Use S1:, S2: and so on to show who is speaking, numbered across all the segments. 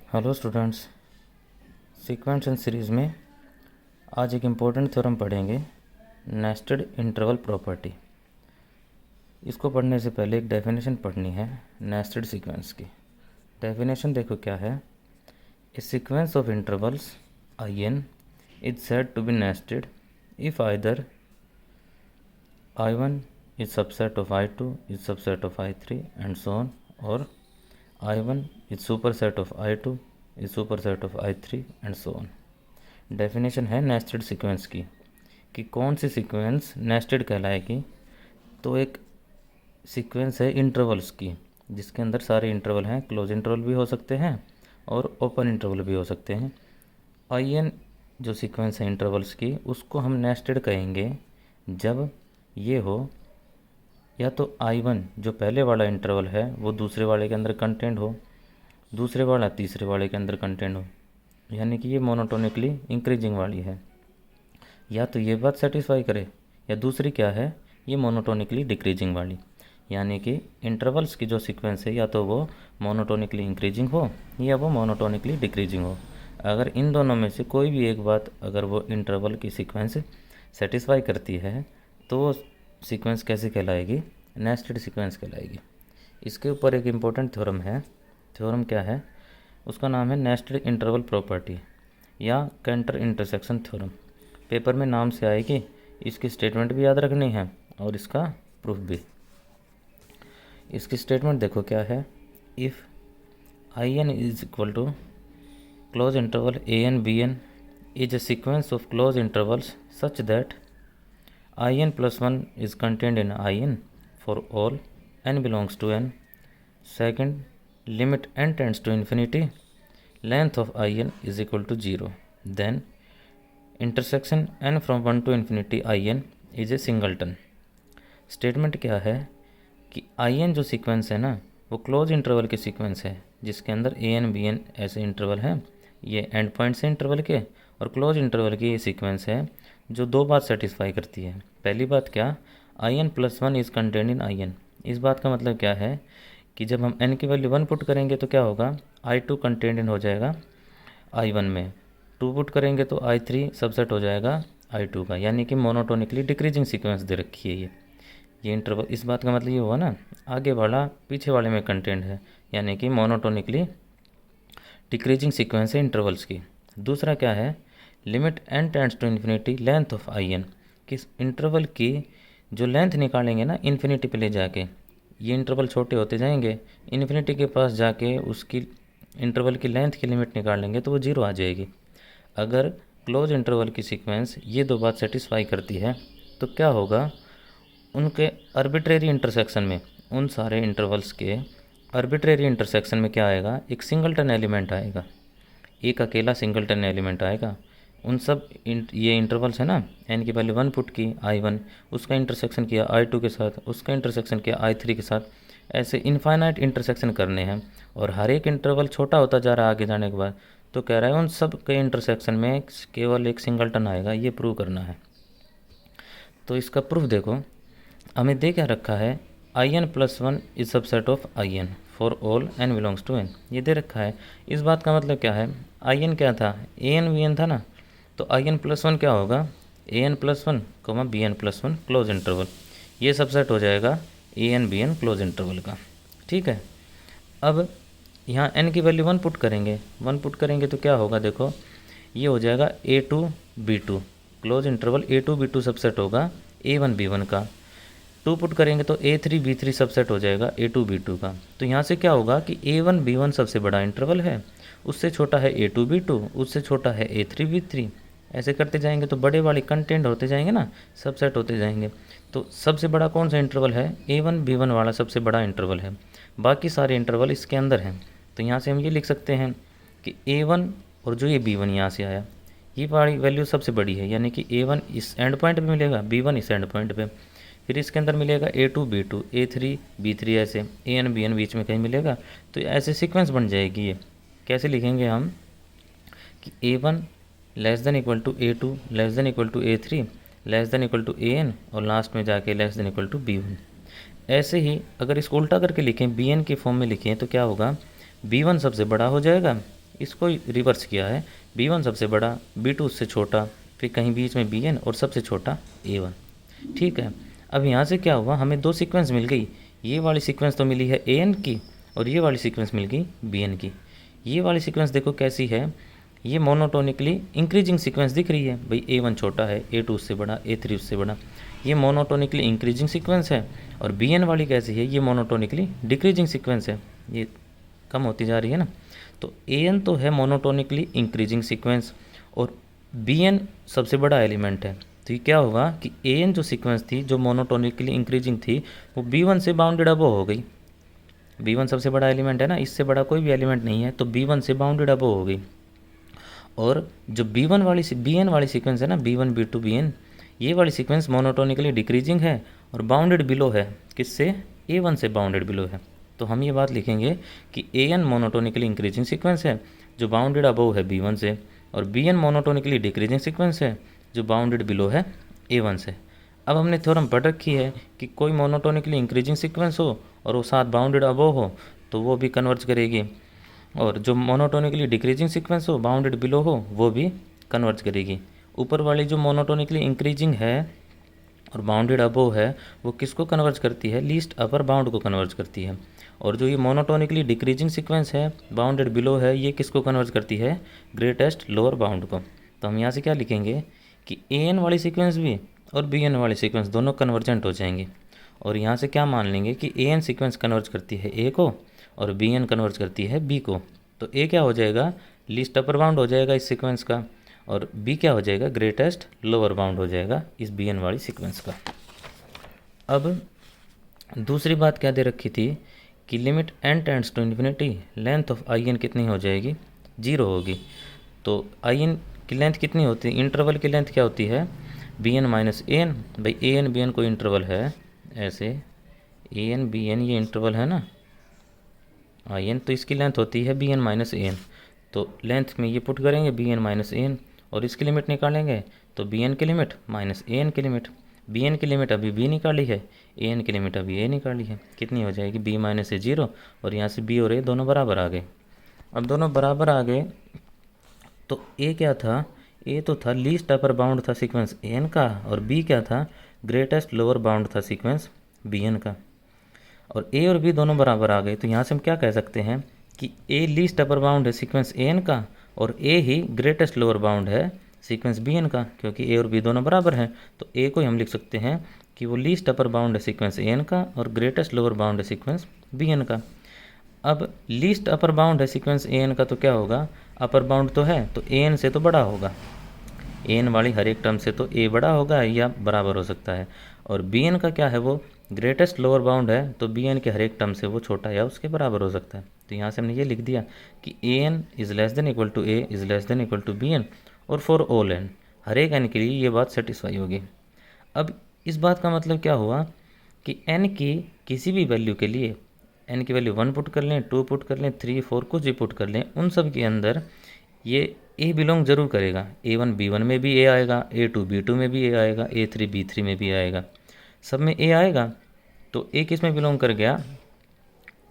S1: Hello students, sequence and series में आज एक इम्पोर्टेंट थ्योरम पढ़ेंगे, नेस्टेड इंटरवल प्रॉपर्टी। इसको पढ़ने से पहले एक डेफिनेशन पढ़नी है नेस्टेड सीक्वेंस की। डेफिनेशन देखो क्या है। A sequence of intervals I N is said to be nested if either I1 is subset of I2 is subset of I3 and so on, or I1 is superset of I2 is superset of I3 and so on। Definition है nested sequence की कि कौन C sequence nested कहलाएगी। तो एक sequence है intervals की जिसके अंदर सारे इंटरवल हैं, क्लोज इंटरवल भी हो सकते हैं और ओपन इंटरवल भी हो सकते हैं। आई एन जो सीक्वेंस है इंटरवल्स की उसको हम नेस्टेड कहेंगे जब ये हो या तो I1 जो पहले वाला इंटरवल है वो दूसरे वाले के अंदर कंटेंट हो, दूसरे वाला तीसरे वाले के अंदर कंटेंट हो, यानी कि ये मोनोटोनिकली इंक्रीजिंग वाली है, या तो ये बात सेटिस्फाई करे, या दूसरी क्या है, ये मोनोटोनिकली डिक्रीजिंग वाली, यानी कि इंटरवल्स की जो सीक्वेंस है या तो वो मोनोटोनिकली इंक्रीजिंग हो या वो मोनोटोनिकली डिक्रीजिंग हो। अगर इन दोनों में से कोई भी एक बात अगर वो इंटरवल की सीक्वेंस सेटिस्फाई करती है तो वो सीक्वेंस कैसे कहलाएगी, नेस्टेड सीक्वेंस कहलाएगी। इसके ऊपर एक इम्पोर्टेंट थ्योरम है। थ्योरम क्या है, उसका नाम है नेस्टेड इंटरवल प्रॉपर्टी या कैंटर इंटरसेक्शन थ्योरम। पेपर में नाम से आएगी, इसकी स्टेटमेंट भी याद रखनी है और इसका प्रूफ भी। इसकी स्टेटमेंट देखो क्या है। If I N is equal to close interval A n B n is a sequence of close intervals such that In plus 1 is contained in In for all n belongs to n. Second, limit n tends to infinity, length of In is equal to 0. Then, intersection n from 1 to infinity In is a singleton. Statement क्या है कि In जो sequence है ना वो close interval की sequence है जिसके अंदर An Bn ऐसे इंटरवल हैं, ये एंड पॉइंट्स हैं इंटरवल के, और क्लोज इंटरवल की ये सीक्वेंस है जो दो बात सेटिस्फाई करती है। पहली बात क्या, In plus 1 is contained in In। इस बात का मतलब क्या है कि जब हम n की वैल्यू 1 पुट करेंगे तो क्या होगा, I2 कंटेंड इन हो जाएगा I1 में, 2 पुट करेंगे तो I3 सबसेट हो जाएगा I2 का, यानी कि मोनोटोनिकली डिक्रीजिंग सीक्वेंस दे रखी है ये इंटरवल। इस बात का मतलब ये हुआ ना, आगे वाला पीछे वाले में कंटेंट है, यानी कि मोनोटोनिकली डिक्रीजिंग सीक्वेंस है इंटरवल्स की। दूसरा क्या है, limit n tends to infinity length of In, किस इंटरवल की जो लेंथ निकालेंगे ना इन्फिनिटी पे ले जाके, ये इंटरवल छोटे होते जाएंगे, इन्फिनिटी के पास जाके उसकी इंटरवल की लेंथ की लिमिट निकालेंगे तो वो 0 आ जाएगी। अगर क्लोज इंटरवल की सीक्वेंस ये दो बात सेटिस्फाई करती है तो क्या होगा, उनके आर्बिट्रेरी इंटरसेक्शन में, उन सारे इंटरवल्स के आर्बिट्रेरी इंटरसेक्शन में क्या आएगा, एक सिंगलटन एलिमेंट आएगा, एक अकेला सिंगलटन एलिमेंट आएगा। उन सब ये इंटरवल्स है ना, n की वैल्यू 1 पुट की I1, उसका इंटरसेक्शन किया I2 के साथ, उसका इंटरसेक्शन किया I3 के साथ, ऐसे इनफाइनाइट इंटरसेक्शन करने हैं, और हर एक इंटरवल छोटा होता जा रहा है आगे जाने के बाद। तो कह रहा है उन सब के इंटरसेक्शन में केवल एक सिंगलटन आएगा, ये प्रूव करना है। तो इसका प्रूफ देखो, हमें दे क्या रखा है, In plus 1 is subset of In for all n belongs to n, ये दे रखा है। इस बात का मतलब क्या है, In क्या था, An Bn था ना, तो In plus 1 क्या होगा, An plus 1, Bn plus 1 close interval, ये सबसेट हो जाएगा An Bn क्लोज इंटरवल का। ठीक है, अब यहाँ n की वैल्यू 1 पुट करेंगे, 1 पुट करेंगे तो क्या होगा, देखो ये हो जाएगा A2 B2, close interval A2 B2 subset होगा A1 B1 का। 2 पुट करेंगे तो A3 B3 सबसेट हो जाएगा A2 B2 का। तो यहाँ से क्या होगा कि A1 B1 सबसे बड़ा इंटरवल है, उससे छोटा है A2 B2, उससे छोटा है A3 B3, ऐसे करते जाएंगे तो बड़े वाले कंटेंट होते जाएंगे ना, सबसेट होते जाएंगे। तो सबसे बड़ा कौन सा इंटरवल है, A1 B1 वाला सबसे बड़ा इंटरवल है, बाकी सारे इंटरवल इसके अंदर हैं। तो यहाँ से हम ये लिख सकते हैं कि A1 और जो ये B1 यहाँ से आया, ये वाली वैल्यू सबसे बड़ी है, यानी कि A1 इस एंड पॉइंट पे मिलेगा, B1 इस एंड पॉइंट पे, फिर इसके अंदर मिलेगा A2 B2 A3 B3, ऐसे An Bn बीच में कहीं मिलेगा। तो ऐसे सीक्वेंस बन जाएगी। ये कैसे लिखेंगे हम कि A1 less than equal to A2 less than equal to A3 less than equal to An, और लास्ट में जाके less than equal to B1। ऐसे ही अगर इसको उल्टा करके लिखें, Bn की फॉर्म में लिखें तो क्या होगा, B1 सबसे बड़ा हो जाएगा, इसको रिवर्स किया है, B1 सबसे बड़ा, B2 उससे छोटा, फिर कहीं बीच में Bn और सबसे छोटा A1। ठीक है, अब यहाँ से क्या हुआ, हमें दो सीक्वेंस मिल गई। ये वाली सीक्वेंस तो मिली है An की और ये वाली सीक्वेंस मिल गई Bn की। ये वाली सीक्वेंस देखो कैसी है, ये मोनोटोनिकली इंक्रीजिंग सीक्वेंस दिख रही है भाई। A1 छोटा है, A2 उससे बड़ा, A3 उससे बड़ा, ये मोनोटोनिकली इंक्रीजिंग सीक्वेंस है। और Bn वाली कैसी है, ये मोनोटोनिकली डिक्रीजिंग सीक्वेंस है, ये कम होती जा रही है ना। तो An तो है मोनोटोनिकली इंक्रीजिंग सीक्वेंस और Bn सबसे बड़ा एलिमेंट है। तो ये क्या होगा कि An जो सीक्वेंस थी जो मोनोटोनिकली इंक्रीजिंग थी वो B1 से बाउंडेड अबव हो गई। B1 सबसे बड़ा एलिमेंट है ना, इससे बड़ा कोई भी एलिमेंट नहीं है, तो B1 से बाउंडेड अबव हो गई। और जो Bn वाली सीक्वेंस है ना, B1 B2 Bn, ये वाली सीक्वेंस मोनोटोनिकली डिक्रीजिंग है और बाउंडेड बिलो है, किससे, A1 से बाउंडेड बिलो है। तो हम ये बात लिखेंगे कि An मोनोटोनिकली इंक्रीजिंग सीक्वेंस है जो बाउंडेड अबव है B1 से, और Bn मोनोटोनिकली डिक्रीजिंग सीक्वेंस है जो बाउंडेड बिलो है A1 से। अब हमने थ्योरम पढ़ रखी है कि कोई मोनोटोनिकली इंक्रीजिंग सीक्वेंस हो और वो साथ बाउंडेड अबव हो तो वो भी कन्वर्ज करेगी, और जो मोनोटोनिकली डिक्रीजिंग सीक्वेंस हो बाउंडेड बिलो हो वो भी कन्वर्ज करेगी। ऊपर वाली जो मोनोटोनिकली इंक्रीजिंग है और बाउंडेड अबव है वो किसको कन्वर्ज करती है, लीस्ट अपर बाउंड को कन्वर्ज करती है। और जो ये मोनोटोनिकली डिक्रीजिंग सीक्वेंस है बाउंडेड बिलो है, ये किसको कन्वर्ज करती है, ग्रेटेस्ट लोअर बाउंड को। तो हम यहाँ से क्या लिखेंगे कि An वाली सीक्वेंस भी और Bn वाली सीक्वेंस दोनों कन्वर्जेंट हो जाएंगे। और यहाँ से क्या मान लेंगे कि An सीक्वेंस कन्वर्ज करती है A को और Bn कन्वर्ज करती है B को। तो A क्या हो जाएगा, लीस्ट अपर बाउंड हो जाएगा इस सीक्वेंस का, और B क्या हो जाएगा, ग्रेटेस्ट लोअर बाउंड हो जाएगा इस Bn वाली सीक्वेंस का। अब दूसरी बात क्या दे रखी थी कि limit n tends to infinity, length of In कितनी हो जाएगी, 0 होगी। तो In की लेंथ कितनी होती है, इंटरवल की लेंथ क्या होती है, Bn माइनस An। भाई An Bn कोई इंटरवल है, ऐसे An Bn ये इंटरवल है ना In, तो इसकी लेंथ होती है Bn माइनस An। तो लेंथ में ये पुट करेंगे Bn माइनस An और इसकी लिमिट निकालेंगे तो Bn की लिमिट माइनस An की लिमिट। Bn की लिमिट अभी B निकाली है, An की लिमिट अभी A निकाली है, कितनी हो जाएगी, B माइनस A 0, और यहाँ से B और A दोनों बराबर आ गए। अब दोनों बराबर आ गए तो A क्या था, A तो था लीस्ट अपर बाउंड था सीक्वेंस An का, और B क्या था, ग्रेटेस्ट लोअर बाउंड था सीक्वेंस Bn का। और A और B दोनों बराबर आ गए, तो यहाँ से हम क्या कह सकते हैं कि A लीस्ट अपर बाउंड है सीक्वेंस An का और A he greatest lower bound है सीक्वेंस Bn का, क्योंकि A और B दोनों बराबर हैं। तो A को हम लिख सकते हैं कि वो लीस्ट अपर बाउंड है सीक्वेंस An का और ग्रेटेस्ट लोअर बाउंड है सीक्वेंस Bn का। अब लीस्ट अपर बाउंड है सीक्वेंस An का, तो क्या होगा, अपर बाउंड तो है तो An से तो बड़ा होगा, An वाली हर एक टर्म से तो A बड़ा होगा या बराबर हो सकता है। और Bn का क्या है, वो ग्रेटेस्ट लोअर बाउंड है तो Bn के हर एक टर्म से वो छोटा या उसके बराबर हो सकता है। तो यहाँ से हमने ये लिख दिया कि An is less than equal to A is less than equal to Bn, और फॉर ऑल n, हर एक n के लिए ये बात सेटिस्फाई होगी। अब इस बात का मतलब क्या हुआ कि n की किसी भी वैल्यू के लिए, n की वैल्यू 1 पुट कर लें, 2 पुट कर लें, 3 4 कुछ भी पुट कर लें, उन सब के अंदर ये A बिलोंग जरूर करेगा। A1 B1 में भी A आएगा, A2 B2 में भी A आएगा, A3 B3 में भी आएगा, सब में A आएगा। तो A किस में बिलोंग कर गया,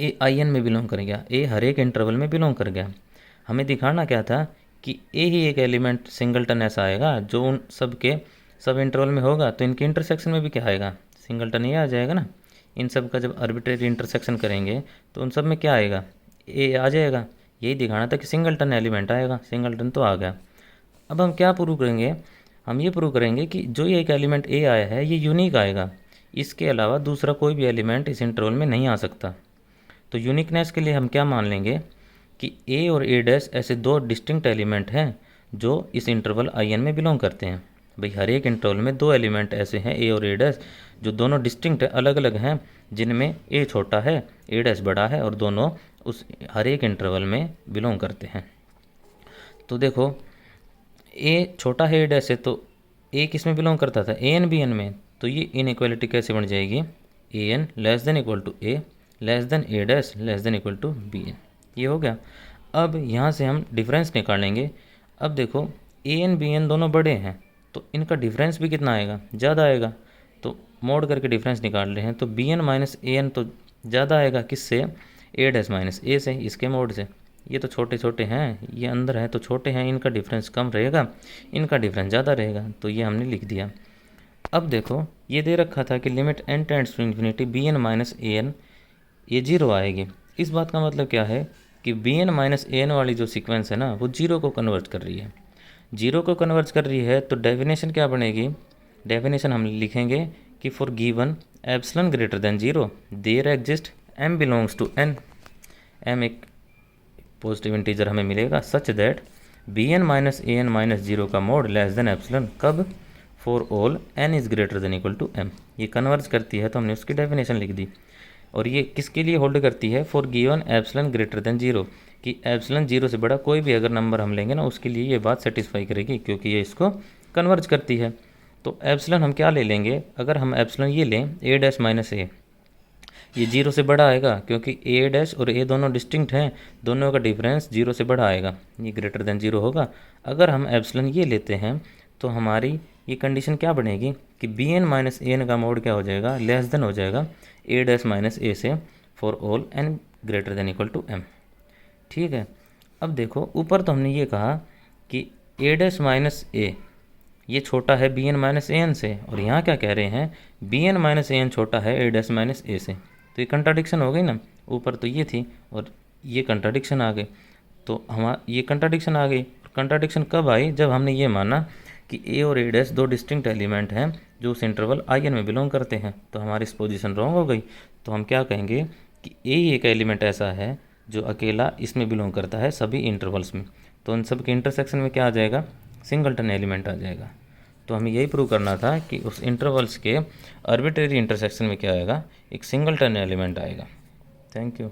S1: A In में बिलोंग कर गया, A हर एक इंटरवल में बिलोंग कर गया। हमें दिखाना क्या था कि A ही एक एलिमेंट सिंगलटन ऐसा आएगा जो उन सब के सब इंटरवल में होगा, तो इनके इंटरसेक्शन में भी क्या आएगा, सिंगलटन ये आ जाएगा ना। इन सब का जब आर्बिट्रेरी इंटरसेक्शन करेंगे तो उन सब में क्या आएगा, A आ जाएगा। यही दिखाना था कि सिंगलटन एलिमेंट आएगा, सिंगलटन तो आ गया। अब हम क्या प्रूव करेंगे, हम ये प्रूव करेंगे कि जो ये एक एलिमेंट A आया है ये यूनिक आएगा, इसके अलावा दूसरा कोई भी एलिमेंट इस इंटरवल में नहीं आ सकता। तो यूनिकनेस के लिए हम क्या मान लेंगे कि A और A डैश ऐसे दो डिस्टिंक्ट एलिमेंट हैं जो इस इंटरवल In में बिलोंग करते हैं। भाई हर एक इंटरवल में दो एलिमेंट ऐसे हैं A और A डैश जो दोनों डिस्टिंक्ट अलग अलग हैं, जिनमें A छोटा है A डैश बड़ा है और दोनों उस हर एक इंटरवल में बिलोंग करते हैं। तो देखो A छोटा है A डैश है, तो A किस में बिलोंग करता था, An Bn में। तो ये इनइक्वालिटी कैसे बन जाएगी, An less than equal to A less than A dash less than equal to Bn, ये हो गया। अब यहाँ से हम डिफरेंस निकालेंगे। अब देखो An Bn दोनों बड़े हैं तो इनका डिफरेंस भी कितना आएगा, ज़्यादा आएगा। तो मोड करके डिफरेंस निकाल रहे हैं तो Bn माइनस An तो ज़्यादा आएगा, किससे, A डैश माइनस A से, इसके मोड से। ये तो छोटे छोटे हैं, ये अंदर है तो छोटे हैं, इनका डिफरेंस कम रहेगा, इनका डिफरेंस ज़्यादा रहेगा, तो ये हमने लिख दिया। अब देखो ये दे रखा था कि limit n tends to infinity B n minus A n, ये जीरो आएगी। इस बात का मतलब क्या है कि B n minus A n वाली जो सीक्वेंस है ना वो जीरो को कन्वर्ट कर रही है। जीरो को कन्वर्ट कर रही है तो डेफिनेशन क्या बनेगी, डेफिनेशन हम लिखेंगे कि for given epsilon greater than zero there exist m belongs to n, m एक पॉजिटिव इंटीजर हमें मिलेगा, such that B n minus A n minus zero का मोड लेस देन एप्सिलॉन, कब, for all n is greater than equal to m। ये converge करती है तो हमने उसकी डेफिनेशन लिख दी। और ये किसके लिए होल्ड करती है, for given epsilon greater than zero, कि एप्सिलॉन जीरो से बड़ा कोई भी अगर नंबर हम लेंगे ना उसके लिए ये बात सेटिस्फाई करेगी, क्योंकि ये इसको कन्वर्ज करती है। तो एप्सिलॉन हम क्या ले लेंगे, अगर हम एप्सिलॉन ये लें a डैश माइनस ए, ये जीरो से बड़ा आएगा क्योंकि ए डैश और ए दोनों डिस्टिंक्ट हैं, दोनों का डिफरेंस जीरो से बड़ा आएगा, ये ग्रेटर देन जीरो होगा। अगर हम एप्सिलॉन ये लेते हैं तो हमारी ये कंडीशन क्या बनेगी कि B n minus A N का मोड क्या हो जाएगा, लेस देन हो जाएगा ए डैश माइनस ए से, for all n greater than equal to m. ठीक है, अब देखो ऊपर तो हमने ये कहा कि ए डैश माइनस ए ये छोटा है B n minus A N से, और यहाँ क्या कह रहे हैं B n minus A N छोटा है ए डैश माइनस ए से, तो ये कंट्राडिक्शन हो गई ना, ऊपर तो ये थी और ये कंट्राडिक्शन आ गई, तो हम ये कंट्राडिक्शन आ गई। कंट्राडिक्शन कब आई, जब हमने ये माना कि ए और ए डैश दो डिस्टिंक्ट एलिमेंट हैं जो उस इंटरवल आई एन में बिलोंग करते हैं, तो हमारी इस पोजीशन रॉन्ग हो गई। तो हम क्या कहेंगे कि ए एक एलिमेंट ऐसा है जो अकेला इसमें बिलोंग करता है सभी इंटरवल्स में, तो उन सब के इंटरसेक्शन में क्या आ जाएगा, सिंगलटन एलिमेंट आ जाएगा। तो हमें यही प्रूव करना था कि उस इंटरवल्स के आर्बिट्रेरी इंटरसेक्शन में क्या आएगा, एक सिंगलटन एलिमेंट आएगा। Thank you.